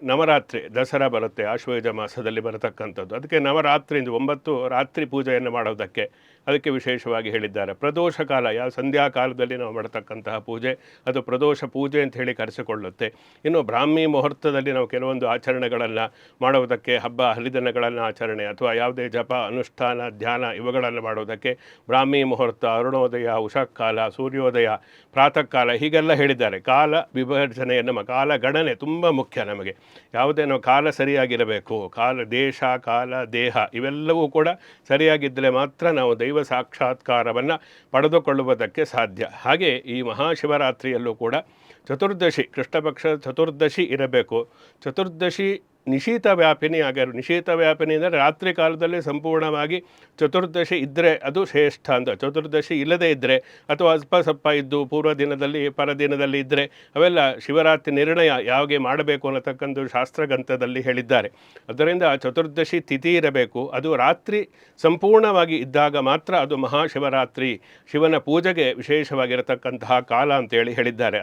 ನವರಾತ್ರಿ ದಸರಾ ಬರುತ್ತೆ, ಆಶ್ವಯುಜ ಮಾಸದಲ್ಲಿ ಬರತಕ್ಕಂಥದ್ದು. ಅದಕ್ಕೆ ನವರಾತ್ರಿಯಿಂದ 9 ರಾತ್ರಿ ಪೂಜೆಯನ್ನು ಮಾಡೋದಕ್ಕೆ ಅದಕ್ಕೆ ವಿಶೇಷವಾಗಿ ಹೇಳಿದ್ದಾರೆ. ಪ್ರದೋಷ ಕಾಲ, ಯಾವ ಸಂಧ್ಯಾ ಕಾಲದಲ್ಲಿ ನಾವು ಮಾಡತಕ್ಕಂತಹ ಪೂಜೆ ಅದು ಪ್ರದೋಷ ಪೂಜೆ ಅಂತ ಹೇಳಿ ಕರೆಸಿಕೊಳ್ಳುತ್ತೆ. ಇನ್ನು ಬ್ರಾಹ್ಮಿ ಮುಹೂರ್ತದಲ್ಲಿ ನಾವು ಕೆಲವೊಂದು ಆಚರಣೆಗಳನ್ನು ಮಾಡುವುದಕ್ಕೆ, ಹಬ್ಬ ಹರಿದಿನಗಳನ್ನು ಆಚರಣೆ ಅಥವಾ ಯಾವುದೇ ಜಪ ಅನುಷ್ಠಾನ ಧ್ಯಾನ ಇವುಗಳನ್ನು ಮಾಡುವುದಕ್ಕೆ ಬ್ರಾಹ್ಮಿ ಮುಹೂರ್ತ, ಅರುಣೋದಯ, ಉಷಃಕಾಲ, ಸೂರ್ಯೋದಯ, ಪ್ರಾತಃ ಕಾಲ ಹೀಗೆಲ್ಲ ಹೇಳಿದ್ದಾರೆ. ಕಾಲ ವಿಭಜನೆಯನ್ನು ಕಾಲ ಗಣನೆ ತುಂಬ ಮುಖ್ಯ ನಮಗೆ. ಯಾವುದೇ ನಾವು ಕಾಲ ಸರಿಯಾಗಿರಬೇಕು, ದೇಶ ಕಾಲ ದೇಹ ಇವೆಲ್ಲವೂ ಕೂಡ ಸರಿಯಾಗಿದ್ದರೆ ಮಾತ್ರ ನಾವು ದೈವ ಸಾಕ್ಷಾತ್ಕಾರವನ್ನು ಪಡೆದುಕೊಳ್ಳುವುದಕ್ಕೆ ಸಾಧ್ಯ. ಹಾಗೆ ಈ ಮಹಾಶಿವರಾತ್ರಿಯಲ್ಲೂ ಕೂಡ ಚತುರ್ದಶಿ, ಕೃಷ್ಣಪಕ್ಷ ಚತುರ್ದಶಿ ಇರಬೇಕು. ಚತುರ್ದಶಿ ನಿಶೀತ ವ್ಯಾಪಿನಿ ಆಗ್ಯಾರು. ನಿಶೀತ ವ್ಯಾಪಿನಿ ಅಂದರೆ ರಾತ್ರಿ ಕಾಲದಲ್ಲಿ ಸಂಪೂರ್ಣವಾಗಿ ಚತುರ್ದಶಿ ಇದ್ದರೆ ಅದು ಶ್ರೇಷ್ಠ ಅಂತ. ಚತುರ್ದಶಿ ಇಲ್ಲದೇ ಇದ್ದರೆ ಅಥವಾ ಅಲ್ಪ ಸ್ವಲ್ಪ ಇದ್ದು ಪೂರ್ವ ದಿನದಲ್ಲಿ ಪರದಿನದಲ್ಲಿ ಇದ್ದರೆ ಅವೆಲ್ಲ ಶಿವರಾತ್ರಿ ನಿರ್ಣಯ ಯಾವಾಗೆ ಮಾಡಬೇಕು ಅನ್ನತಕ್ಕಂಥ ಶಾಸ್ತ್ರಗ್ರಂಥದಲ್ಲಿ ಹೇಳಿದ್ದಾರೆ. ಅದರಿಂದ ಚತುರ್ದಶಿ ತಿಥಿ ಇರಬೇಕು, ಅದು ರಾತ್ರಿ ಸಂಪೂರ್ಣವಾಗಿ ಇದ್ದಾಗ ಮಾತ್ರ ಅದು ಮಹಾಶಿವರಾತ್ರಿ, ಶಿವನ ಪೂಜೆಗೆ ವಿಶೇಷವಾಗಿರತಕ್ಕಂತಹ ಕಾಲ ಅಂತೇಳಿ ಹೇಳಿದ್ದಾರೆ.